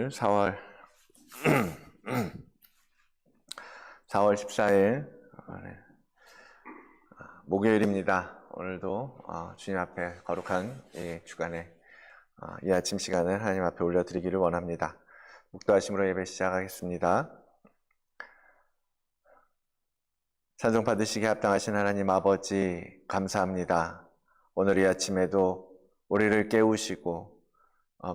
오늘 4월 14일 목요일입니다. 오늘도 주님 앞에 거룩한 이 주간에 이 아침 시간을 하나님 앞에 올려드리기를 원합니다. 묵도하심으로 예배 시작하겠습니다. 찬송 받으시기에 합당하신 하나님 아버지 감사합니다. 오늘 이 아침에도 우리를 깨우시고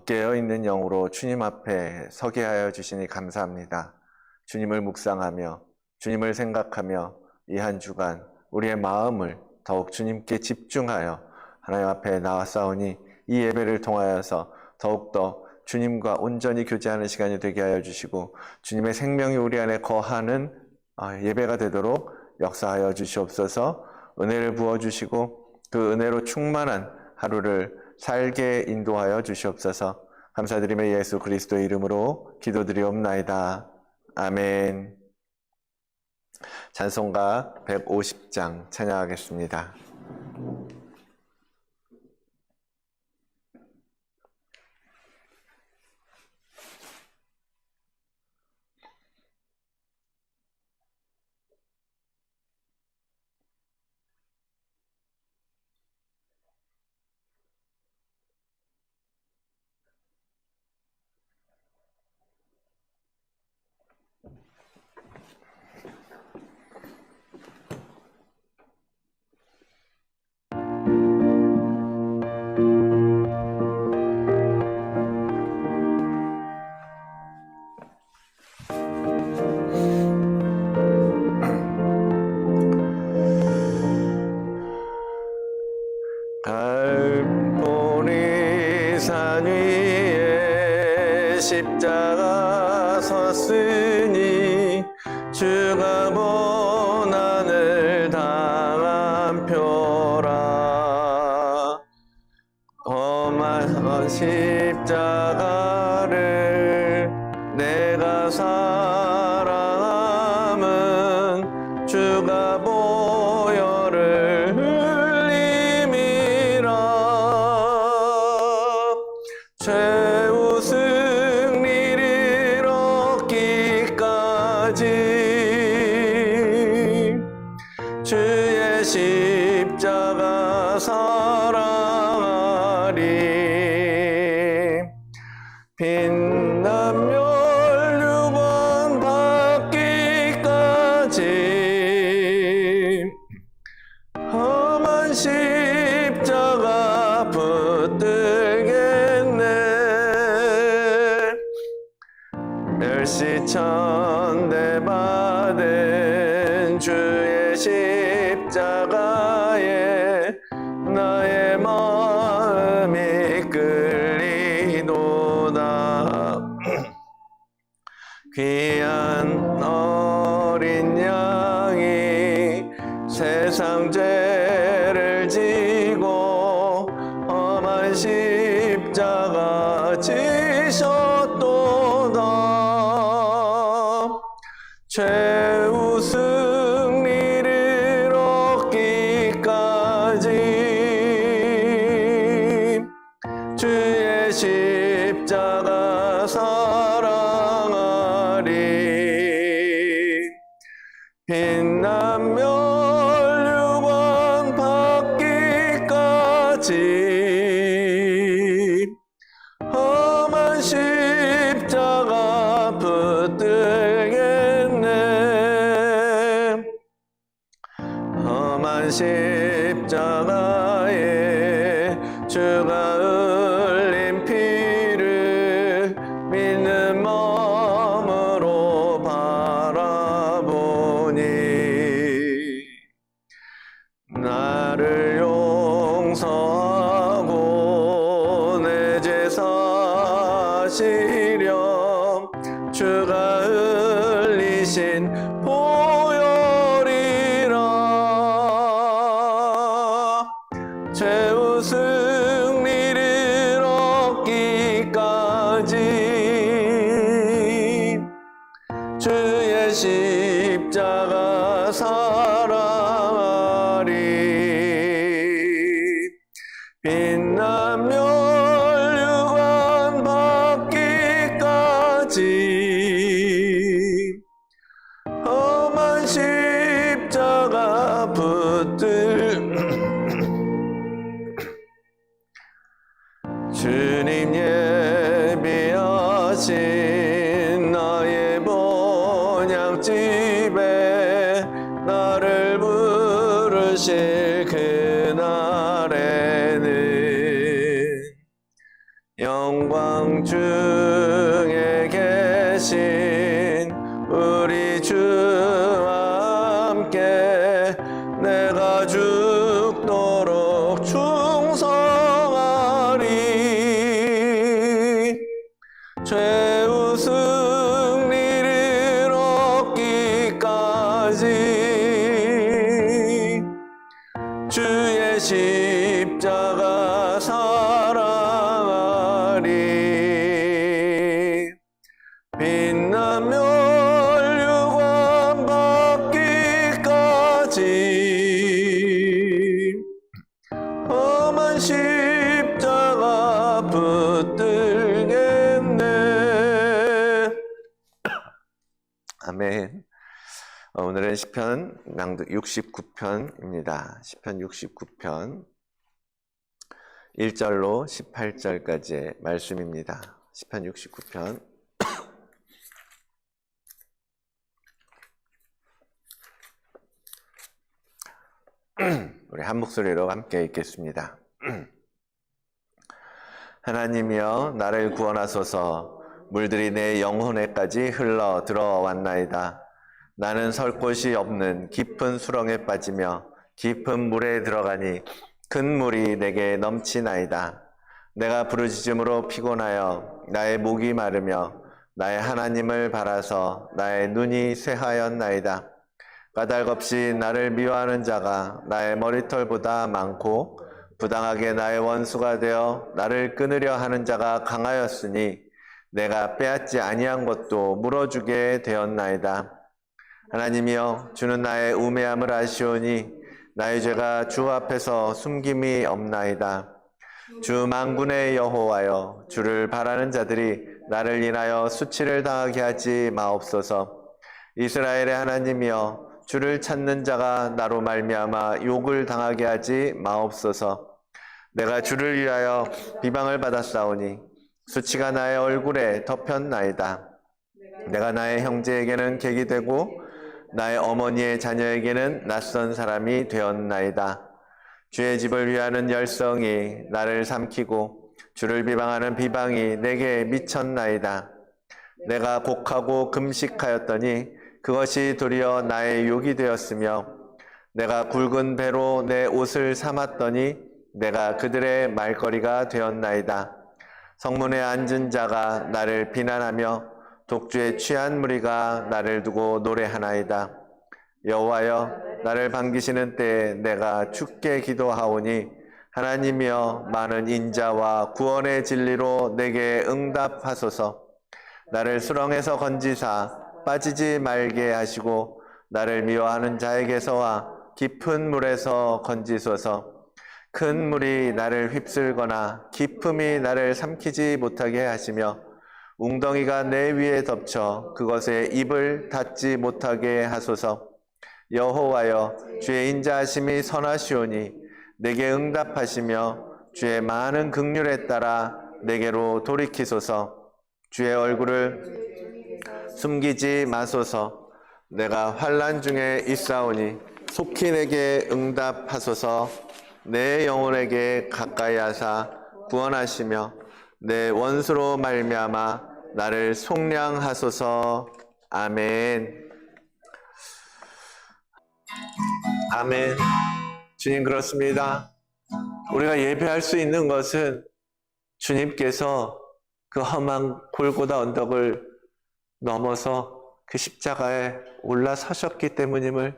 깨어있는 영으로 주님 앞에 서게 하여 주시니 감사합니다. 주님을 묵상하며 주님을 생각하며 이 한 주간 우리의 마음을 더욱 주님께 집중하여 하나님 앞에 나왔사오니 이 예배를 통하여서 더욱더 주님과 온전히 교제하는 시간이 되게 하여 주시고 주님의 생명이 우리 안에 거하는 예배가 되도록 역사하여 주시옵소서. 은혜를 부어주시고 그 은혜로 충만한 하루를 살게 인도하여 주시옵소서. 감사드리며 예수 그리스도의 이름으로 기도드리옵나이다. 아멘. 찬송가 150장 찬양하겠습니다. 갈보리산 위에 십자가 섰으니 주가 고난을 당한 표라. 험한 십자가를 내가 사랑함은 주가 보혈을 흘림이라. 최후 승리를 얻기까지 주의 십자가 사랑하리. 빛난 멸류관 받기까지 험한 십자가 붙들겠네. 멸시천대 받은 주의 십자가에 나의 마음이 끌리도다. 귀한 어린 양이 세상 죄를 지고 험한 십자가 지셨도다. 최후 승리를 얻기까지 주의 십자가 사랑하리. 빛난 멸류관 받기까지 험한 십자가 붙들겠네. 험한 십자가에 주가 흘린 피를 믿는 마음으로 바라보니 나를 용서하고 내 죄 사시려 주가 흘리신 보혈이라. 최후 승리를 얻기까지 주의 십자가 사랑하리. 빛난 멸류관 받기까지 십자가 붙들 주님 예비하신 나의 본향집에 나를 부르실 그날에는 영광 중에 계신 우리 주와 함께 내가 죽도록 충성하리. 최후 승리를 얻기까지 주의 십자가 사랑하리. 빛나며 멸류관 받기까지 험한 십자가 붙들겠네. 아멘. 오늘은 시편 낭독 69편입니다. 시편 69편 1절로 18절까지의 말씀입니다. 시편 69편 우리 한 목소리로 함께 읽겠습니다. 하나님이여 나를 구원하소서. 물들이 내 영혼에까지 흘러 들어왔나이다. 나는 설 곳이 없는 깊은 수렁에 빠지며 깊은 물에 들어가니 큰 물이 내게 넘치나이다. 내가 부르짖음으로 피곤하여 나의 목이 마르며 나의 하나님을 바라서 나의 눈이 쇠하였나이다. 까닭없이 나를 미워하는 자가 나의 머리털보다 많고 부당하게 나의 원수가 되어 나를 끊으려 하는 자가 강하였으니 내가 빼앗지 아니한 것도 물어주게 되었나이다. 하나님이여 주는 나의 우매함을 아시오니 나의 죄가 주 앞에서 숨김이 없나이다. 주 만군의 여호와여 주를 바라는 자들이 나를 인하여 수치를 당하게 하지 마옵소서. 이스라엘의 하나님이여 주를 찾는 자가 나로 말미암아 욕을 당하게 하지 마옵소서. 내가 주를 위하여 비방을 받았사오니 수치가 나의 얼굴에 덮였나이다. 내가 나의 형제에게는 객이 되고 나의 어머니의 자녀에게는 낯선 사람이 되었나이다. 주의 집을 위하는 열성이 나를 삼키고 주를 비방하는 비방이 내게 미쳤나이다. 내가 곡하고 금식하였더니 그것이 도리어 나의 욕이 되었으며 내가 굵은 배로 내 옷을 삼았더니 내가 그들의 말거리가 되었나이다. 성문에 앉은 자가 나를 비난하며 독주에 취한 무리가 나를 두고 노래하나이다. 여호와여 나를 반기시는 때에 내가 주께 기도하오니 하나님이여 많은 인자와 구원의 진리로 내게 응답하소서. 나를 수렁에서 건지사 빠지지 말게 하시고 나를 미워하는 자에게서와 깊은 물에서 건지소서. 큰 물이 나를 휩쓸거나 깊음이 나를 삼키지 못하게 하시며 웅덩이가 내 위에 덮쳐 그것에 입을 닫지 못하게 하소서. 여호와여 주의 인자하심이 선하시오니 내게 응답하시며 주의 많은 긍휼에 따라 내게로 돌이키소서. 주의 얼굴을 숨기지 마소서. 내가 환난 중에 있사오니 속히 내게 응답하소서. 내 영혼에게 가까이 하사 구원하시며 내 원수로 말미암아 나를 속량하소서. 아멘. 아멘. 주님, 그렇습니다. 우리가 예배할 수 있는 것은 주님께서 그 험한 골고다 언덕을 넘어서 그 십자가에 올라서셨기 때문임을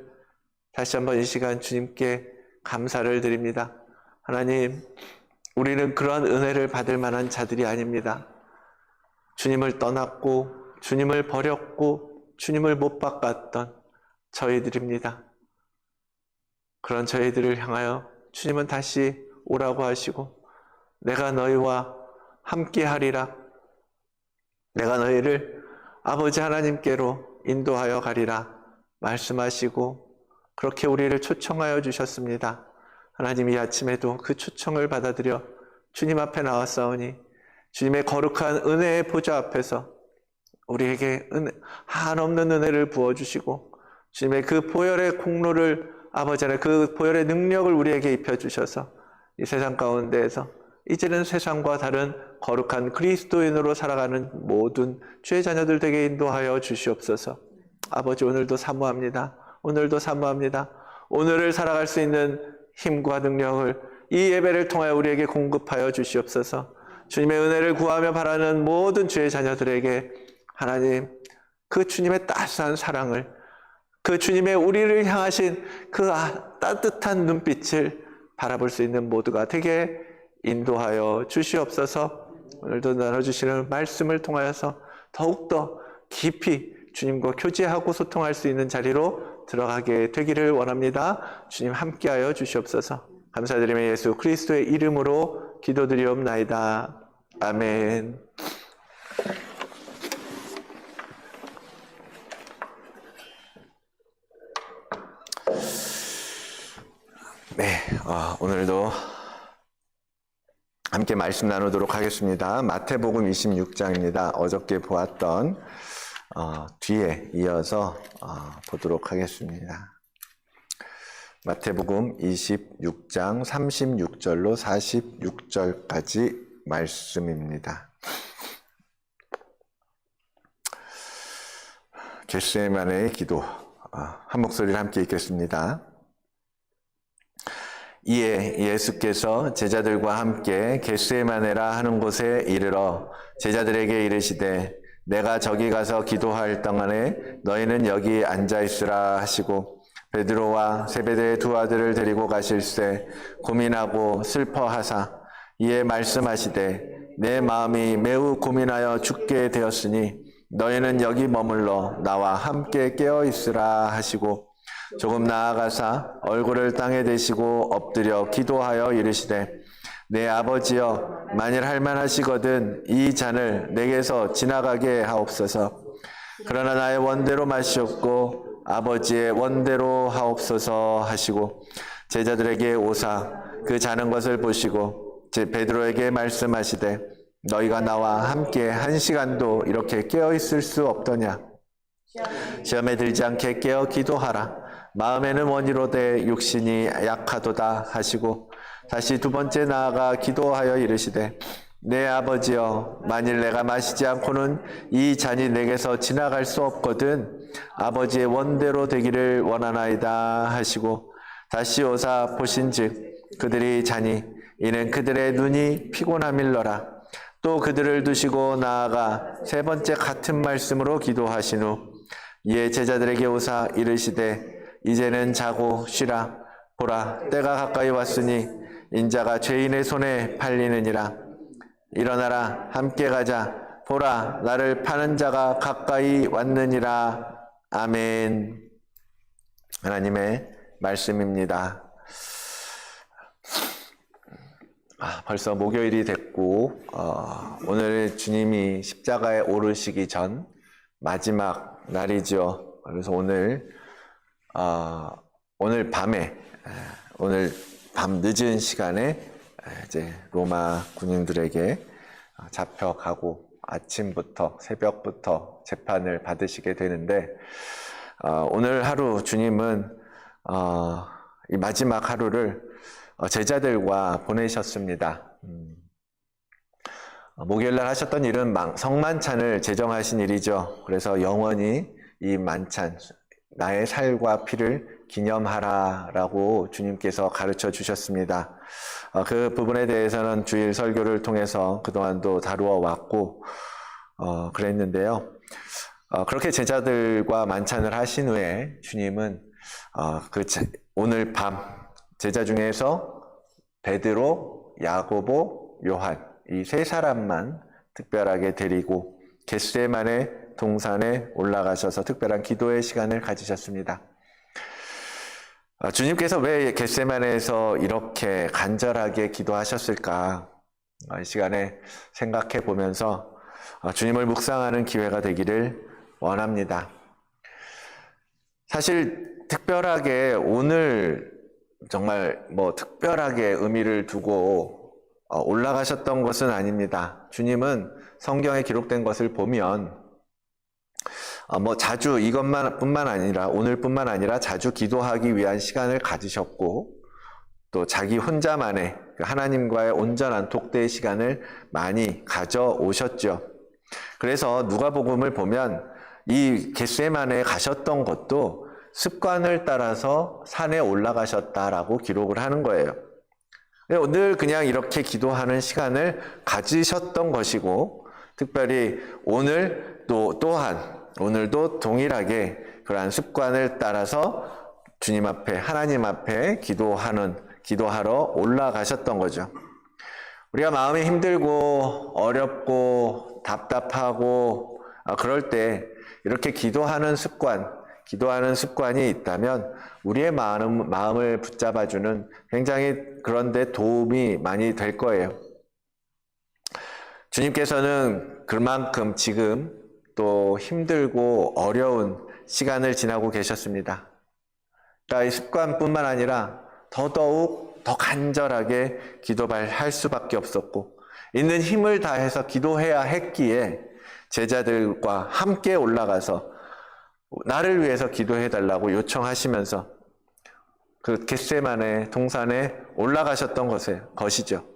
다시 한번 이 시간 주님께 감사를 드립니다. 하나님, 우리는 그러한 은혜를 받을 만한 자들이 아닙니다. 주님을 떠났고 주님을 버렸고 주님을 못 바꿨던 저희들입니다. 그런 저희들을 향하여 주님은 다시 오라고 하시고 내가 너희와 함께 하리라. 내가 너희를 아버지 하나님께로 인도하여 가리라. 말씀하시고 그렇게 우리를 초청하여 주셨습니다. 하나님, 이 아침에도 그 초청을 받아들여 주님 앞에 나왔사오니 주님의 거룩한 은혜의 보좌 앞에서 우리에게 한없는 은혜를 부어주시고 주님의 그 보혈의 공로를, 아버지 하나님 그 보혈의 능력을 우리에게 입혀주셔서 이 세상 가운데에서 이제는 세상과 다른 거룩한 그리스도인으로 살아가는 모든 주의 자녀들 되게 인도하여 주시옵소서. 아버지, 오늘도 사모합니다. 오늘도 사모합니다. 오늘을 살아갈 수 있는 힘과 능력을 이 예배를 통하여 우리에게 공급하여 주시옵소서. 주님의 은혜를 구하며 바라는 모든 주의 자녀들에게 하나님, 그 주님의 따스한 사랑을, 그 주님의 우리를 향하신 그 따뜻한 눈빛을 바라볼 수 있는 모두가 되게 인도하여 주시옵소서. 오늘도 나눠주시는 말씀을 통하여서 더욱더 깊이 주님과 교제하고 소통할 수 있는 자리로 들어가게 되기를 원합니다. 주님 함께하여 주시옵소서. 감사드리며 예수 그리스도의 이름으로 기도드리옵나이다. 아멘. 네, 오늘도 함께 말씀 나누도록 하겠습니다. 마태복음 26장입니다. 어저께 보았던 뒤에 이어서 보도록 하겠습니다. 마태복음 26장 36절로 46절까지 말씀입니다. 겟세마네의 기도, 한 목소리를 함께 읽겠습니다. 이에 예수께서 제자들과 함께 겟세마네라 하는 곳에 이르러 제자들에게 이르시되 내가 저기 가서 기도할 동안에 너희는 여기 앉아 있으라 하시고 베드로와 세베대의 두 아들을 데리고 가실새 고민하고 슬퍼하사 이에 말씀하시되 내 마음이 매우 고민하여 죽게 되었으니 너희는 여기 머물러 나와 함께 깨어 있으라 하시고 조금 나아가사 얼굴을 땅에 대시고 엎드려 기도하여 이르시되 내 아버지여, 만일 할만하시거든 이 잔을 내게서 지나가게 하옵소서. 그러나 나의 원대로 마시옵고 아버지의 원대로 하옵소서 하시고 제자들에게 오사 그 자는 것을 보시고 베드로에게 말씀하시되 너희가 나와 함께 1시간도 이렇게 깨어 있을 수 없더냐. 시험에 들지 않게 깨어 기도하라. 마음에는 원이로되 육신이 약하도다 하시고 다시 두 번째 나아가 기도하여 이르시되 내 아버지여, 만일 내가 마시지 않고는 이 잔이 내게서 지나갈 수 없거든 아버지의 원대로 되기를 원하나이다 하시고 다시 오사 보신즉 그들이 자니 이는 그들의 눈이 피곤함일러라. 또 그들을 두시고 나아가 세 번째 같은 말씀으로 기도하신 후 이에 제자들에게 오사 이르시되 이제는 자고 쉬라. 보라, 때가 가까이 왔으니 인자가 죄인의 손에 팔리느니라. 일어나라, 함께 가자. 보라, 나를 파는 자가 가까이 왔느니라. 아멘. 하나님의 말씀입니다. 벌써 목요일이 됐고 오늘 주님이 십자가에 오르시기 전 마지막 날이죠. 그래서 오늘 밤에 오늘 밤 늦은 시간에 이제 로마 군인들에게 잡혀가고 아침부터 새벽부터 재판을 받으시게 되는데 오늘 하루 주님은 이 마지막 하루를 제자들과 보내셨습니다. 목요일날 하셨던 일은 성만찬을 제정하신 일이죠. 그래서 영원히 이 만찬, 나의 살과 피를 기념하라라고 주님께서 가르쳐 주셨습니다. 그 부분에 대해서는 주일 설교를 통해서 그동안도 다루어 왔고 그랬는데요. 그렇게 제자들과 만찬을 하신 후에 주님은 오늘 밤 제자 중에서 베드로, 야고보, 요한 이 세 사람만 특별하게 데리고 겟세마네 동산에 올라가셔서 특별한 기도의 시간을 가지셨습니다. 주님께서 왜 겟세마네에서 이렇게 간절하게 기도하셨을까? 이 시간에 생각해 보면서 주님을 묵상하는 기회가 되기를 원합니다. 사실 특별하게 오늘 정말 특별하게 의미를 두고 올라가셨던 것은 아닙니다. 주님은 성경에 기록된 것을 보면 자주 뿐만 아니라 오늘뿐만 아니라 자주 기도하기 위한 시간을 가지셨고 또 자기 혼자만의 하나님과의 온전한 독대의 시간을 많이 가져오셨죠. 그래서 누가복음을 보면 이 겟세마네에 가셨던 것도 습관을 따라서 산에 올라가셨다라고 기록을 하는 거예요. 늘 그냥 이렇게 기도하는 시간을 가지셨던 것이고 특별히 오늘도 동일하게 그러한 습관을 따라서 주님 앞에 하나님 앞에 기도하러 올라가셨던 거죠. 우리가 마음이 힘들고 어렵고 답답하고 그럴 때 이렇게 기도하는 습관이 있다면 우리의 마음을 붙잡아주는 굉장히 그런데 도움이 많이 될 거예요. 주님께서는 그만큼 지금 또 힘들고 어려운 시간을 지나고 계셨습니다. 그러니까 이 습관뿐만 아니라 더더욱 더 간절하게 기도할 수밖에 없었고 있는 힘을 다해서 기도해야 했기에 제자들과 함께 올라가서 나를 위해서 기도해달라고 요청하시면서 그 겟세마네 동산에 올라가셨던 것이죠.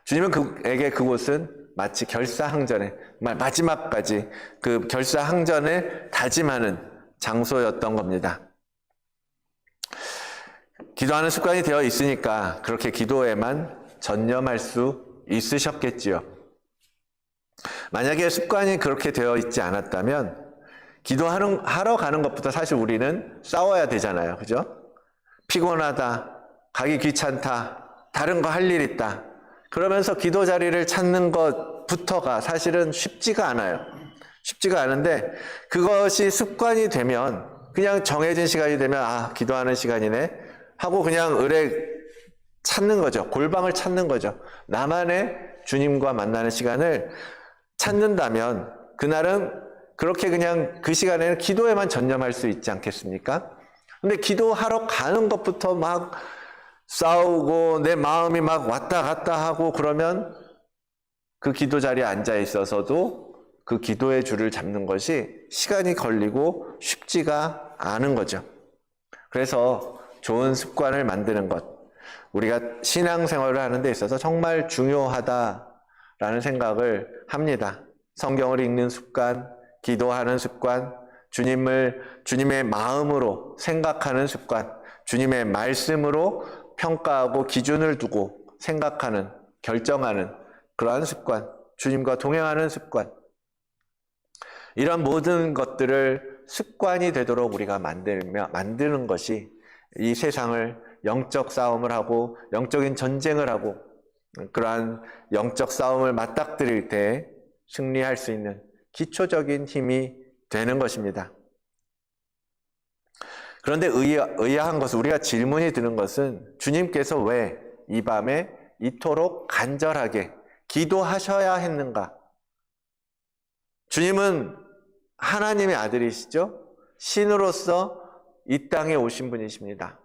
주님은 그에게 그곳은 마치 결사항전에 마지막까지 그 결사항전을 다짐하는 장소였던 겁니다. 기도하는 습관이 되어 있으니까 그렇게 기도에만 전념할 수 있으셨겠지요. 만약에 습관이 그렇게 되어 있지 않았다면 하러 가는 것부터 사실 우리는 싸워야 되잖아요. 그죠? 피곤하다, 가기 귀찮다, 다른 거 할 일 있다. 그러면서 기도 자리를 찾는 것부터가 사실은 쉽지가 않아요. 쉽지가 않은데 그것이 습관이 되면 그냥 정해진 시간이 되면 기도하는 시간이네 하고 그냥 찾는 거죠. 골방을 찾는 거죠. 나만의 주님과 만나는 시간을 찾는다면 그날은 그렇게 그냥 그 시간에는 기도에만 전념할 수 있지 않겠습니까? 근데 기도하러 가는 것부터 막 싸우고 내 마음이 막 왔다 갔다 하고 그러면 그 기도 자리에 앉아 있어서도 그 기도의 줄을 잡는 것이 시간이 걸리고 쉽지가 않은 거죠. 그래서 좋은 습관을 만드는 것, 우리가 신앙생활을 하는 데 있어서 정말 중요하다라는 생각을 합니다. 성경을 읽는 습관, 기도하는 습관, 주님의 마음으로 생각하는 습관, 주님의 말씀으로 평가하고 기준을 두고 생각하는, 결정하는 그러한 습관, 주님과 동행하는 습관. 이런 모든 것들을 습관이 되도록 우리가 만드는 것이 이 세상을 영적 싸움을 하고 영적인 전쟁을 하고 그러한 영적 싸움을 맞닥뜨릴 때 승리할 수 있는 기초적인 힘이 되는 것입니다. 그런데 의아한 것은 우리가 질문이 드는 것은 주님께서 왜 이 밤에 이토록 간절하게 기도하셔야 했는가? 주님은 하나님의 아들이시죠? 신으로서 이 땅에 오신 분이십니다.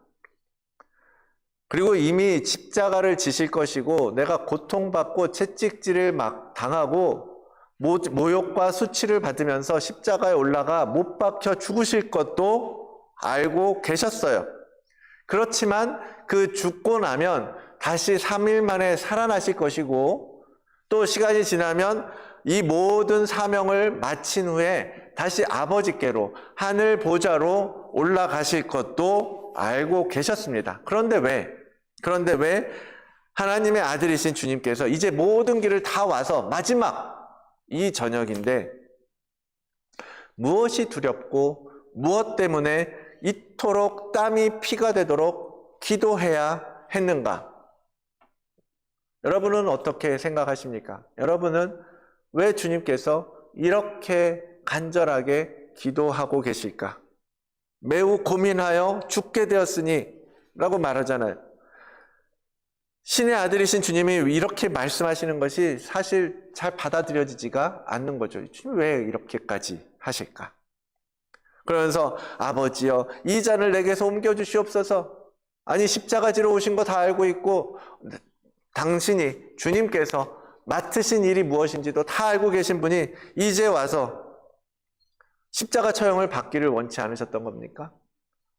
그리고 이미 십자가를 지실 것이고 내가 고통받고 채찍질을 막 당하고 모욕과 수치를 받으면서 십자가에 올라가 못 박혀 죽으실 것도 알고 계셨어요. 그렇지만 그 죽고 나면 다시 3일 만에 살아나실 것이고 또 시간이 지나면 이 모든 사명을 마친 후에 다시 아버지께로 하늘 보좌로 올라가실 것도 알고 계셨습니다. 그런데 왜 하나님의 아들이신 주님께서 이제 모든 길을 다 와서 마지막 이 저녁인데 무엇이 두렵고 무엇 때문에 이토록 땀이 피가 되도록 기도해야 했는가? 여러분은 어떻게 생각하십니까? 여러분은 왜 주님께서 이렇게 간절하게 기도하고 계실까? 매우 고민하여 죽게 되었으니 라고 말하잖아요. 신의 아들이신 주님이 이렇게 말씀하시는 것이 사실 잘 받아들여지지가 않는 거죠. 주님 왜 이렇게까지 하실까? 그러면서 아버지여 이 잔을 내게서 옮겨주시옵소서. 아니 십자가 지러 오신 거 다 알고 있고 당신이 주님께서 맡으신 일이 무엇인지도 다 알고 계신 분이 이제 와서 십자가 처형을 받기를 원치 않으셨던 겁니까?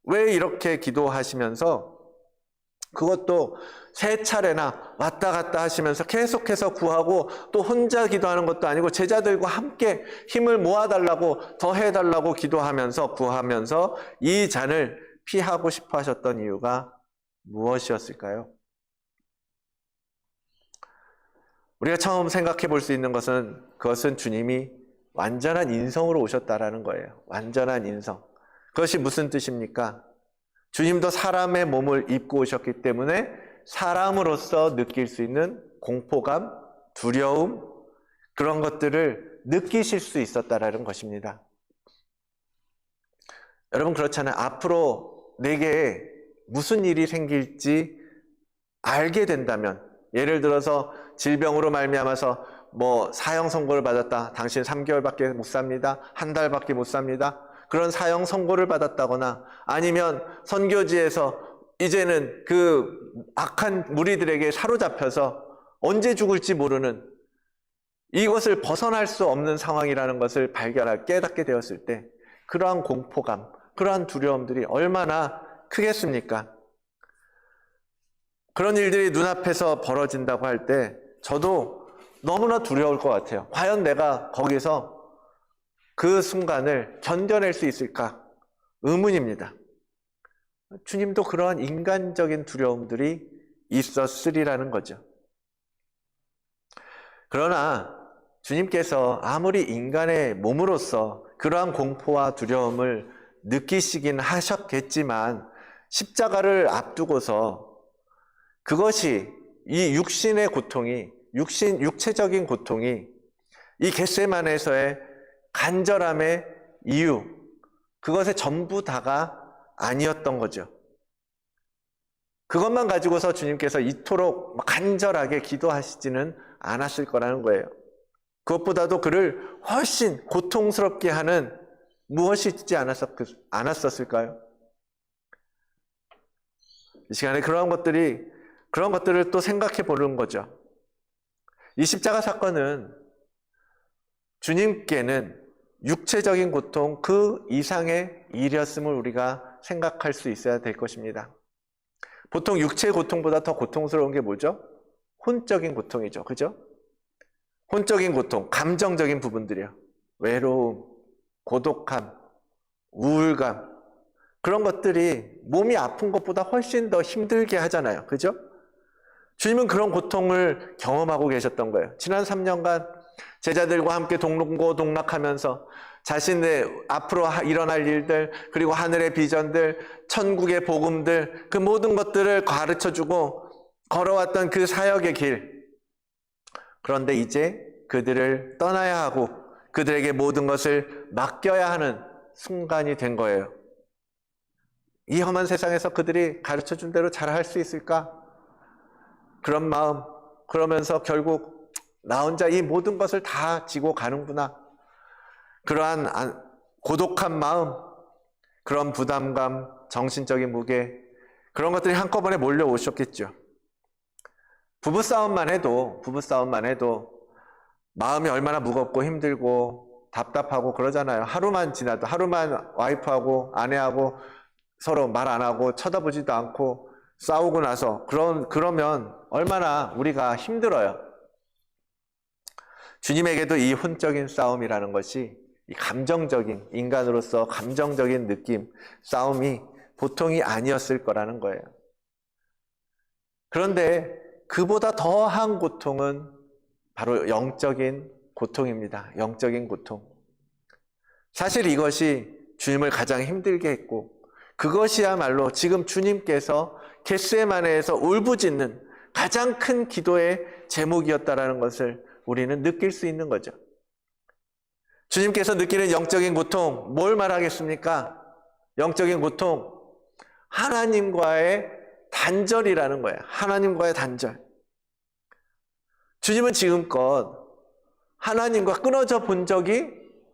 왜 이렇게 기도하시면서 그것도 세 차례나 왔다 갔다 하시면서 계속해서 구하고 또 혼자 기도하는 것도 아니고 제자들과 함께 힘을 모아달라고 더 해달라고 기도하면서 구하면서 이 잔을 피하고 싶어 하셨던 이유가 무엇이었을까요? 우리가 처음 생각해 볼 수 있는 것은 그것은 주님이 완전한 인성으로 오셨다라는 거예요. 완전한 인성. 그것이 무슨 뜻입니까? 주님도 사람의 몸을 입고 오셨기 때문에 사람으로서 느낄 수 있는 공포감, 두려움, 그런 것들을 느끼실 수 있었다라는 것입니다. 여러분 그렇잖아요. 앞으로 내게 무슨 일이 생길지 알게 된다면, 예를 들어서 질병으로 말미암아서 사형 선고를 받았다. 당신 3개월밖에 못 삽니다. 한 달밖에 못 삽니다. 그런 사형 선고를 받았다거나 아니면 선교지에서 이제는 그 악한 무리들에게 사로잡혀서 언제 죽을지 모르는 이것을 벗어날 수 없는 상황이라는 것을 깨닫게 되었을 때 그러한 공포감, 그러한 두려움들이 얼마나 크겠습니까? 그런 일들이 눈앞에서 벌어진다고 할 때 저도 너무나 두려울 것 같아요. 과연 내가 거기서 그 순간을 견뎌낼 수 있을까? 의문입니다. 주님도 그러한 인간적인 두려움들이 있었으리라는 거죠. 그러나 주님께서 아무리 인간의 몸으로서 그러한 공포와 두려움을 느끼시긴 하셨겠지만 십자가를 앞두고서 그것이 이 육신의 고통이, 육체적인 고통이 이 겟세마네에서의 간절함의 이유, 그것의 전부 다가 아니었던 거죠. 그것만 가지고서 주님께서 이토록 간절하게 기도하시지는 않았을 거라는 거예요. 그것보다도 그를 훨씬 고통스럽게 하는 무엇이 있지 않았었을까요? 이 시간에 그런 것들을 또 생각해 보는 거죠. 이 십자가 사건은 주님께는 육체적인 고통 그 이상의 일이었음을 우리가 생각할 수 있어야 될 것입니다. 보통 육체의 고통보다 더 고통스러운 게 뭐죠? 혼적인 고통이죠. 그죠? 혼적인 고통, 감정적인 부분들이요. 외로움, 고독함, 우울감, 그런 것들이 몸이 아픈 것보다 훨씬 더 힘들게 하잖아요. 그죠? 주님은 그런 고통을 경험하고 계셨던 거예요. 지난 3년간 제자들과 함께 동고동락하면서 자신의 앞으로 일어날 일들, 그리고 하늘의 비전들, 천국의 복음들, 그 모든 것들을 가르쳐주고 걸어왔던 그 사역의 길. 그런데 이제 그들을 떠나야 하고 그들에게 모든 것을 맡겨야 하는 순간이 된 거예요. 이 험한 세상에서 그들이 가르쳐준 대로 잘할 수 있을까? 그런 마음, 그러면서 결국 나 혼자 이 모든 것을 다 지고 가는구나. 그러한 고독한 마음, 그런 부담감, 정신적인 무게, 그런 것들이 한꺼번에 몰려오셨겠죠. 부부싸움만 해도 마음이 얼마나 무겁고 힘들고 답답하고 그러잖아요. 하루만 지나도, 하루만 와이프하고 아내하고 서로 말 안 하고 쳐다보지도 않고 싸우고 나서 그러면 얼마나 우리가 힘들어요. 주님에게도 이 혼적인 싸움이라는 것이 이 감정적인, 인간으로서 감정적인 느낌, 싸움이 보통이 아니었을 거라는 거예요. 그런데 그보다 더한 고통은 바로 영적인 고통입니다. 영적인 고통. 사실 이것이 주님을 가장 힘들게 했고 그것이야말로 지금 주님께서 겟세마네에서 울부짖는 가장 큰 기도의 제목이었다라는 것을 우리는 느낄 수 있는 거죠. 주님께서 느끼는 영적인 고통, 뭘 말하겠습니까? 영적인 고통, 하나님과의 단절이라는 거예요. 하나님과의 단절. 주님은 지금껏 하나님과 끊어져 본 적이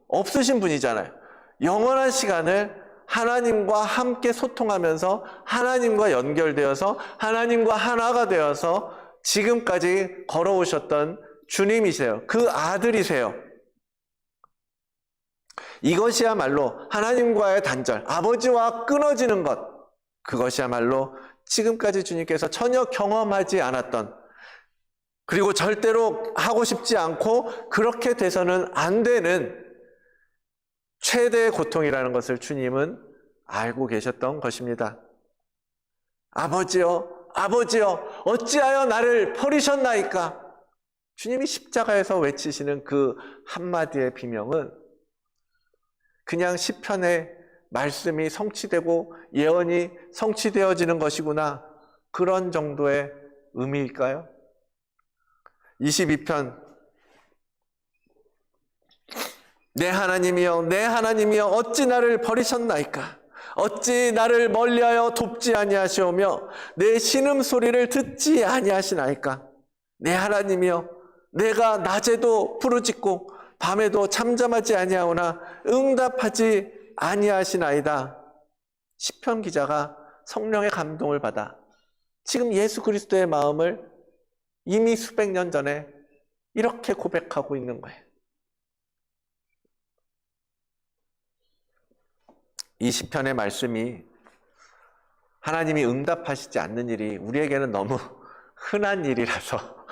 없으신 분이잖아요. 영원한 시간을 하나님과 함께 소통하면서 하나님과 연결되어서 하나님과 하나가 되어서 지금까지 걸어오셨던 주님이세요. 그 아들이세요. 이것이야말로 하나님과의 단절, 아버지와 끊어지는 것, 그것이야말로 지금까지 주님께서 전혀 경험하지 않았던, 그리고 절대로 하고 싶지 않고 그렇게 돼서는 안 되는 최대의 고통이라는 것을 주님은 알고 계셨던 것입니다. 아버지여, 아버지여, 어찌하여 나를 버리셨나이까? 주님이 십자가에서 외치시는 그 한마디의 비명은 그냥 시편의 말씀이 성취되고 예언이 성취되어지는 것이구나, 그런 정도의 의미일까요? 22편, 내 하나님이여, 내 하나님이여, 어찌 나를 버리셨나이까? 어찌 나를 멀리하여 돕지 아니하시오며 내 신음소리를 듣지 아니하시나이까? 내 하나님이여, 내가 낮에도 부르짖고 밤에도 잠잠하지 아니하오나 응답하지 아니하시나이다. 시편 기자가 성령의 감동을 받아 지금 예수 그리스도의 마음을 이미 수백 년 전에 이렇게 고백하고 있는 거예요. 이 시편의 말씀이 하나님이 응답하시지 않는 일이 우리에게는 너무 흔한 일이라서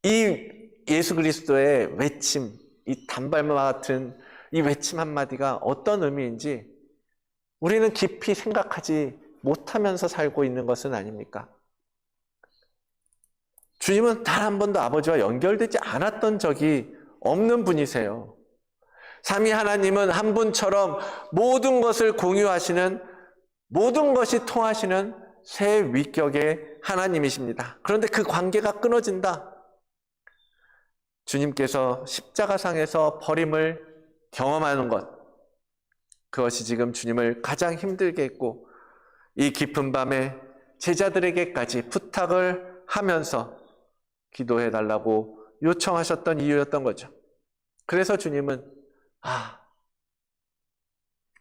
이 예수 그리스도의 외침, 이 단발마 같은 이 외침 한마디가 어떤 의미인지 우리는 깊이 생각하지 못하면서 살고 있는 것은 아닙니까? 주님은 단 한 번도 아버지와 연결되지 않았던 적이 없는 분이세요. 삼위 하나님은 한 분처럼 모든 것을 공유하시는, 모든 것이 통하시는 새 위격의 하나님이십니다. 그런데 그 관계가 끊어진다. 주님께서 십자가상에서 버림을 경험하는 것, 그것이 지금 주님을 가장 힘들게 했고 이 깊은 밤에 제자들에게까지 부탁을 하면서 기도해 달라고 요청하셨던 이유였던 거죠. 그래서 주님은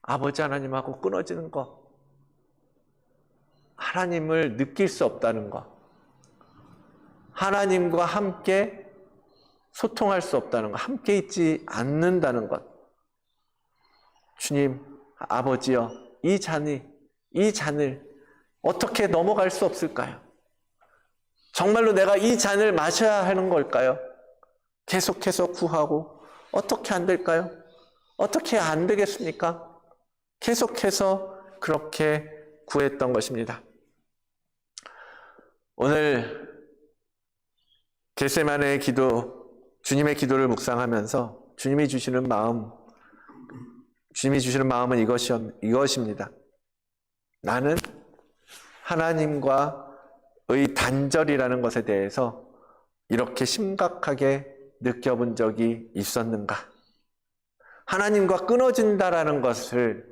아버지 하나님하고 끊어지는 것, 하나님을 느낄 수 없다는 것, 하나님과 함께 소통할 수 없다는 것, 함께 있지 않는다는 것. 주님, 아버지여, 이 잔을 어떻게 넘어갈 수 없을까요? 정말로 내가 이 잔을 마셔야 하는 걸까요? 계속해서 구하고 어떻게 안 될까요? 어떻게 안 되겠습니까? 계속해서 그렇게 구했던 것입니다. 오늘 겟세마네의 기도, 주님의 기도를 묵상하면서 주님이 주시는 마음은 이것입니다. 나는 하나님과의 단절이라는 것에 대해서 이렇게 심각하게 느껴본 적이 있었는가? 하나님과 끊어진다라는 것을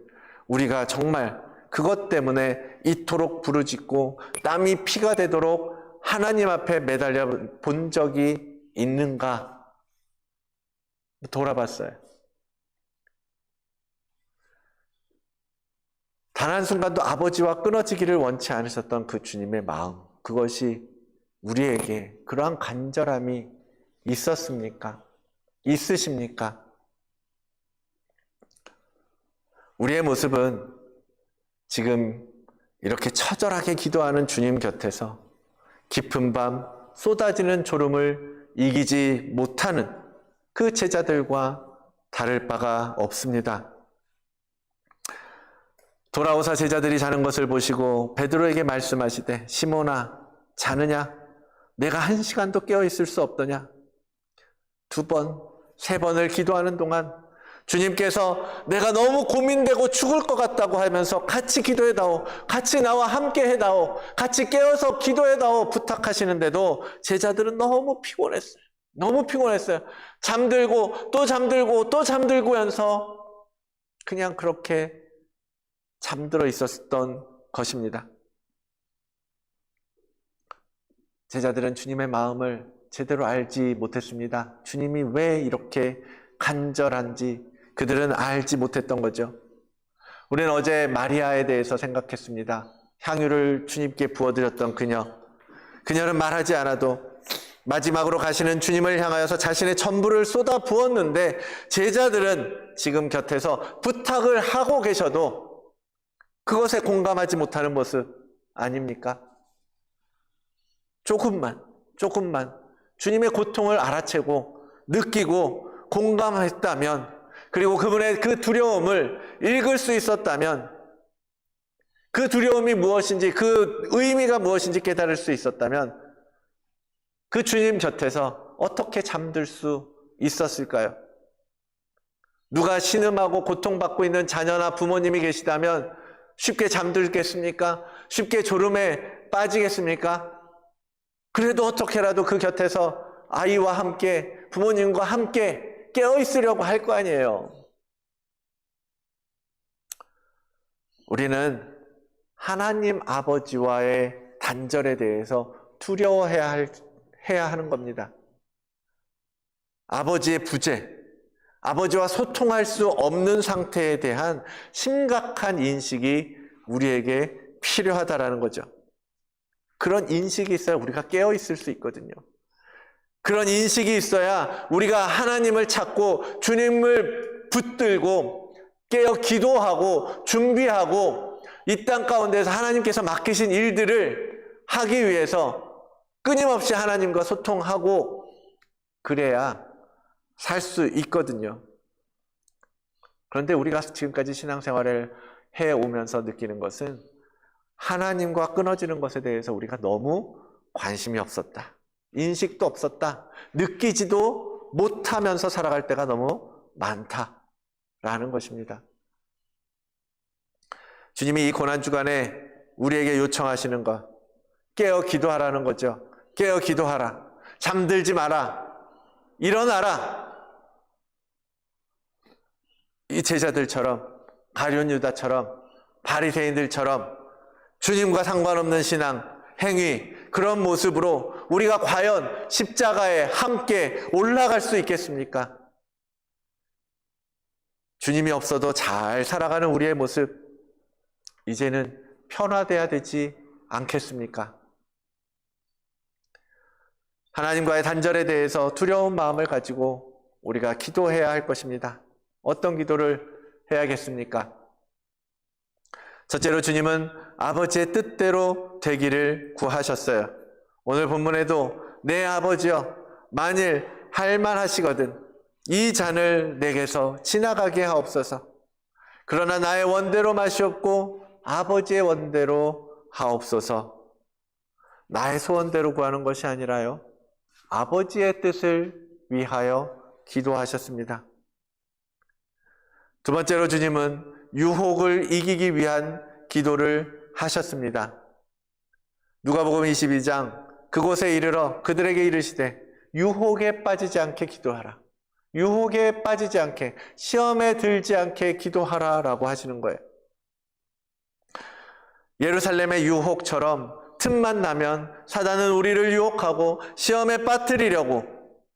우리가 정말 그것 때문에 이토록 부르짖고 땀이 피가 되도록 하나님 앞에 매달려 본 적이 있는가? 돌아봤어요. 단 한순간도 아버지와 끊어지기를 원치 않으셨던 그 주님의 마음, 그것이 우리에게 그러한 간절함이 있었습니까? 있으십니까? 우리의 모습은 지금 이렇게 처절하게 기도하는 주님 곁에서 깊은 밤 쏟아지는 졸음을 이기지 못하는 그 제자들과 다를 바가 없습니다. 돌아오사 제자들이 자는 것을 보시고 베드로에게 말씀하시되 시몬아, 자느냐? 내가 1시간도 깨어 있을 수 없더냐? 2번, 3번을 기도하는 동안 주님께서 내가 너무 고민되고 죽을 것 같다고 하면서 같이 기도해다오, 같이 나와 함께 해다오, 같이 깨어서 기도해다오 부탁하시는데도 제자들은 너무 피곤했어요. 너무 피곤했어요. 잠들고 또 잠들고 또 잠들고면서 그냥 그렇게 잠들어 있었던 것입니다. 제자들은 주님의 마음을 제대로 알지 못했습니다. 주님이 왜 이렇게 간절한지, 그들은 알지 못했던 거죠. 우리는 어제 마리아에 대해서 생각했습니다. 향유를 주님께 부어드렸던 그녀. 그녀는 말하지 않아도 마지막으로 가시는 주님을 향하여서 자신의 전부를 쏟아 부었는데 제자들은 지금 곁에서 부탁을 하고 계셔도 그것에 공감하지 못하는 모습 아닙니까? 조금만 주님의 고통을 알아채고 느끼고 공감했다면, 그리고 그분의 그 두려움을 읽을 수 있었다면, 그 두려움이 무엇인지, 그 의미가 무엇인지 깨달을 수 있었다면 그 주님 곁에서 어떻게 잠들 수 있었을까요? 누가 신음하고 고통받고 있는 자녀나 부모님이 계시다면 쉽게 잠들겠습니까? 쉽게 졸음에 빠지겠습니까? 그래도 어떻게라도 그 곁에서 아이와 함께, 부모님과 함께 깨어 있으려고 할 거 아니에요. 우리는 하나님 아버지와의 단절에 대해서 두려워해야 하는 겁니다. 아버지의 부재, 아버지와 소통할 수 없는 상태에 대한 심각한 인식이 우리에게 필요하다라는 거죠. 그런 인식이 있어야 우리가 깨어 있을 수 있거든요. 그런 인식이 있어야 우리가 하나님을 찾고 주님을 붙들고 깨어 기도하고 준비하고 이 땅 가운데서 하나님께서 맡기신 일들을 하기 위해서 끊임없이 하나님과 소통하고 그래야 살 수 있거든요. 그런데 우리가 지금까지 신앙생활을 해오면서 느끼는 것은 하나님과 끊어지는 것에 대해서 우리가 너무 관심이 없었다. 인식도 없었다. 느끼지도 못하면서 살아갈 때가 너무 많다라는 것입니다. 주님이 이 고난주간에 우리에게 요청하시는 것, 깨어 기도하라는 거죠. 깨어 기도하라. 잠들지 마라. 일어나라. 이 제자들처럼, 가룟 유다처럼, 바리새인들처럼 주님과 상관없는 신앙, 행위, 그런 모습으로 우리가 과연 십자가에 함께 올라갈 수 있겠습니까? 주님이 없어도 잘 살아가는 우리의 모습, 이제는 편화돼야 되지 않겠습니까? 하나님과의 단절에 대해서 두려운 마음을 가지고 우리가 기도해야 할 것입니다. 어떤 기도를 해야겠습니까? 첫째로 주님은 아버지의 뜻대로 되기를 구하셨어요. 오늘 본문에도 내 아버지여 만일 할만하시거든 이 잔을 내게서 지나가게 하옵소서. 그러나 나의 원대로 마시옵고 아버지의 원대로 하옵소서. 나의 소원대로 구하는 것이 아니라요, 아버지의 뜻을 위하여 기도하셨습니다. 두 번째로 주님은 유혹을 이기기 위한 기도를 하셨습니다. 누가복음 22장 그곳에 이르러 그들에게 이르시되 유혹에 빠지지 않게 기도하라. 유혹에 빠지지 않게, 시험에 들지 않게 기도하라라고 하시는 거예요. 예루살렘의 유혹처럼 틈만 나면 사단은 우리를 유혹하고 시험에 빠뜨리려고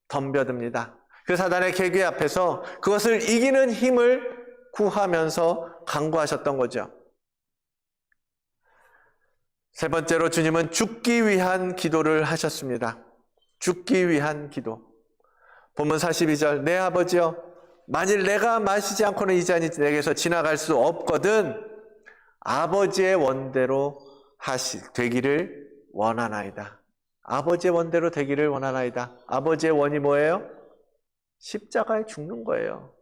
덤벼듭니다. 그 사단의 계계 앞에서 그것을 이기는 힘을 구하면서 간구하셨던 거죠. 세 번째로 주님은 죽기 위한 기도를 하셨습니다. 죽기 위한 기도. 본문 42절 내 아버지여 만일 내가 마시지 않고는 이 잔이 내게서 지나갈 수 없거든 아버지의 원대로 되기를 원하나이다. 아버지의 원대로 되기를 원하나이다. 아버지의 원이 뭐예요? 십자가에 죽는 거예요.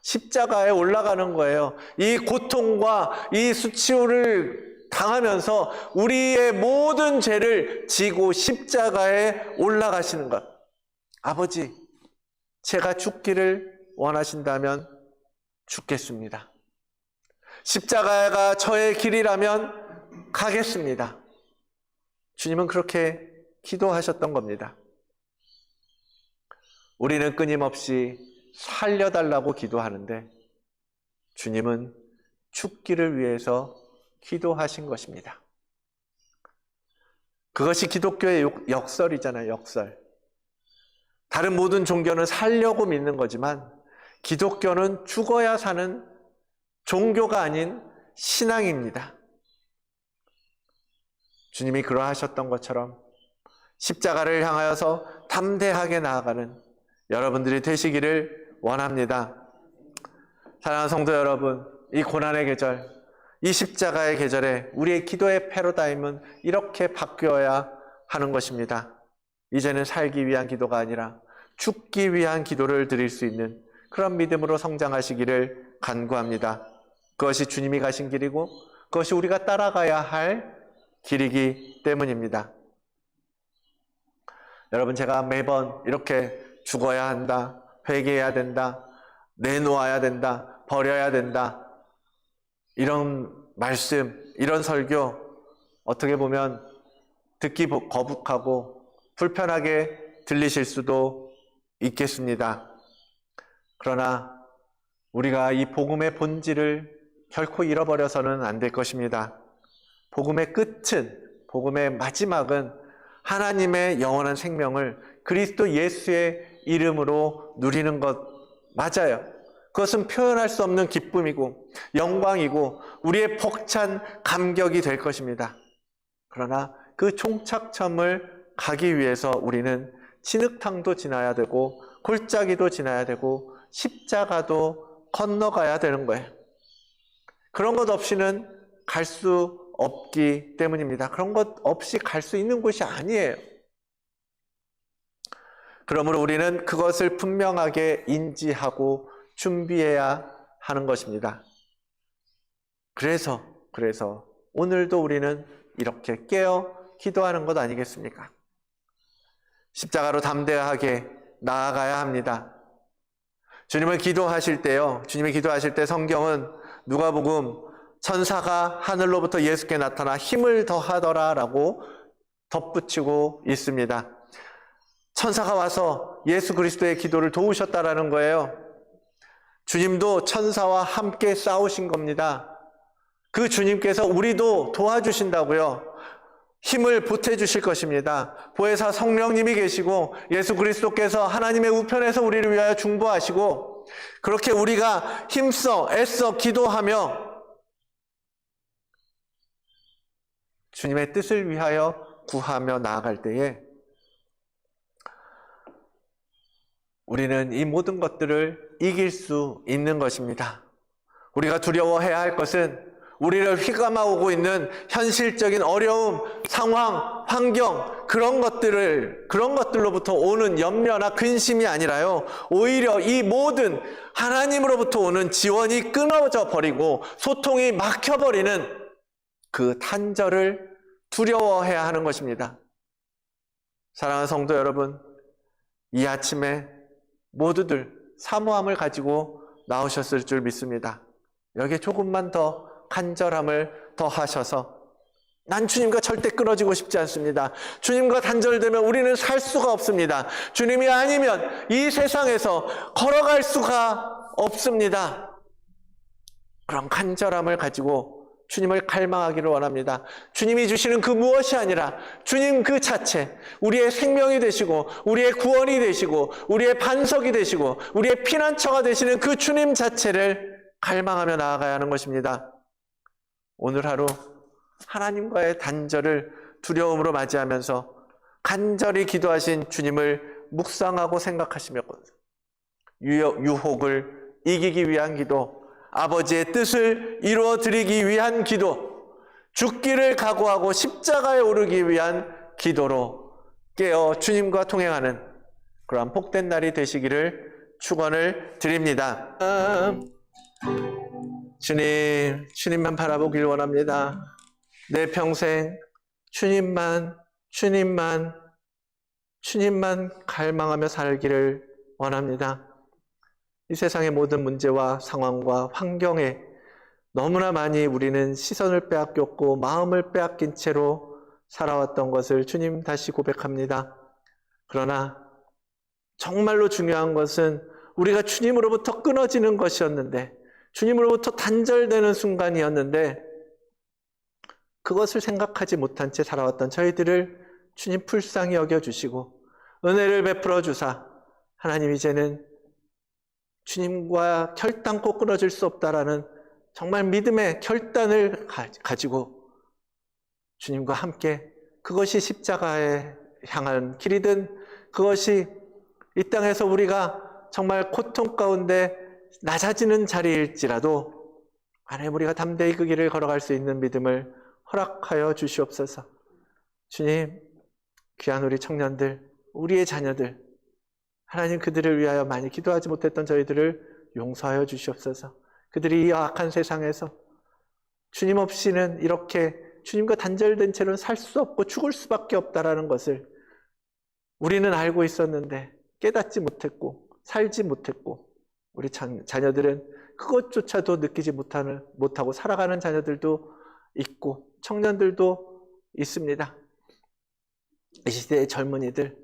십자가에 올라가는 거예요. 이 고통과 이 수치를 당하면서 우리의 모든 죄를 지고 십자가에 올라가시는 것. 아버지, 제가 죽기를 원하신다면 죽겠습니다. 십자가가 저의 길이라면 가겠습니다. 주님은 그렇게 기도하셨던 겁니다. 우리는 끊임없이 살려달라고 기도하는데 주님은 죽기를 위해서 기도하신 것입니다. 그것이 기독교의 역설이잖아요. 역설. 다른 모든 종교는 살려고 믿는 거지만 기독교는 죽어야 사는 종교가 아닌 신앙입니다. 주님이 그러하셨던 것처럼 십자가를 향하여서 담대하게 나아가는 여러분들이 되시기를 원합니다. 사랑하는 성도 여러분, 이 고난의 계절, 이 십자가의 계절에 우리의 기도의 패러다임은 이렇게 바뀌어야 하는 것입니다. 이제는 살기 위한 기도가 아니라 죽기 위한 기도를 드릴 수 있는 그런 믿음으로 성장하시기를 간구합니다. 그것이 주님이 가신 길이고 그것이 우리가 따라가야 할 길이기 때문입니다. 여러분, 제가 매번 이렇게 죽어야 한다, 회개해야 된다, 내놓아야 된다, 버려야 된다, 이런 말씀, 이런 설교 어떻게 보면 듣기 거북하고 불편하게 들리실 수도 있겠습니다. 그러나 우리가 이 복음의 본질을 결코 잃어버려서는 안 될 것입니다. 복음의 끝은, 복음의 마지막은 하나님의 영원한 생명을 그리스도 예수의 이름으로 누리는 것 맞아요. 그것은 표현할 수 없는 기쁨이고 영광이고 우리의 벅찬 감격이 될 것입니다. 그러나 그 종착점을 가기 위해서 우리는 진흙탕도 지나야 되고 골짜기도 지나야 되고 십자가도 건너가야 되는 거예요. 그런 것 없이는 갈 수 없기 때문입니다. 그런 것 없이 갈 수 있는 곳이 아니에요. 그러므로 우리는 그것을 분명하게 인지하고 준비해야 하는 것입니다. 그래서 오늘도 우리는 이렇게 깨어 기도하는 것 아니겠습니까? 십자가로 담대하게 나아가야 합니다. 주님이 기도하실 때 성경은 누가복음 천사가 하늘로부터 예수께 나타나 힘을 더하더라라고 덧붙이고 있습니다. 천사가 와서 예수 그리스도의 기도를 도우셨다라는 거예요. 주님도 천사와 함께 싸우신 겁니다. 그 주님께서 우리도 도와주신다고요. 힘을 보태주실 것입니다. 보혜사 성령님이 계시고 예수 그리스도께서 하나님의 우편에서 우리를 위하여 중보하시고 그렇게 우리가 힘써 애써 기도하며 주님의 뜻을 위하여 구하며 나아갈 때에 우리는 이 모든 것들을 이길 수 있는 것입니다. 우리가 두려워해야 할 것은 우리를 휘감아오고 있는 현실적인 어려움, 상황, 환경, 그런 것들로부터 오는 염려나 근심이 아니라요. 오히려 이 모든 하나님으로부터 오는 지원이 끊어져 버리고 소통이 막혀버리는 그 탄절을 두려워해야 하는 것입니다. 사랑하는 성도 여러분, 이 아침에 모두들 사모함을 가지고 나오셨을 줄 믿습니다. 여기에 조금만 더 간절함을 더하셔서 난 주님과 절대 끊어지고 싶지 않습니다. 주님과 단절되면 우리는 살 수가 없습니다. 주님이 아니면 이 세상에서 걸어갈 수가 없습니다. 그런 간절함을 가지고 주님을 갈망하기를 원합니다. 주님이 주시는 그 무엇이 아니라 주님 그 자체, 우리의 생명이 되시고 우리의 구원이 되시고 우리의 반석이 되시고 우리의 피난처가 되시는 그 주님 자체를 갈망하며 나아가야 하는 것입니다. 오늘 하루 하나님과의 단절을 두려움으로 맞이하면서 간절히 기도하신 주님을 묵상하고 생각하시며 유혹을 이기기 위한 기도, 아버지의 뜻을 이루어드리기 위한 기도, 죽기를 각오하고 십자가에 오르기 위한 기도로 깨어 주님과 동행하는 그러한 복된 날이 되시기를 축원을 드립니다. 주님만 바라보길 원합니다. 내 평생 주님만 갈망하며 살기를 원합니다. 이 세상의 모든 문제와 상황과 환경에 너무나 많이 우리는 시선을 빼앗겼고 마음을 빼앗긴 채로 살아왔던 것을 주님 다시 고백합니다. 그러나 정말로 중요한 것은 우리가 주님으로부터 끊어지는 것이었는데, 주님으로부터 단절되는 순간이었는데 그것을 생각하지 못한 채 살아왔던 저희들을 주님 불쌍히 여겨주시고 은혜를 베풀어 주사 하나님 이제는 주님과 결단코 끊어질 수 없다라는 정말 믿음의 결단을 가지고 주님과 함께, 그것이 십자가에 향한 길이든, 그것이 이 땅에서 우리가 정말 고통 가운데 낮아지는 자리일지라도 하나님, 우리가 담대히 그 길을 걸어갈 수 있는 믿음을 허락하여 주시옵소서. 주님, 귀한 우리 청년들, 우리의 자녀들, 하나님, 그들을 위하여 많이 기도하지 못했던 저희들을 용서하여 주시옵소서. 그들이 이 악한 세상에서 주님 없이는, 이렇게 주님과 단절된 채로는 살 수 없고 죽을 수밖에 없다라는 것을 우리는 알고 있었는데 깨닫지 못했고 살지 못했고, 우리 자녀들은 그것조차도 느끼지 못하고 살아가는 자녀들도 있고 청년들도 있습니다. 이 시대의 젊은이들,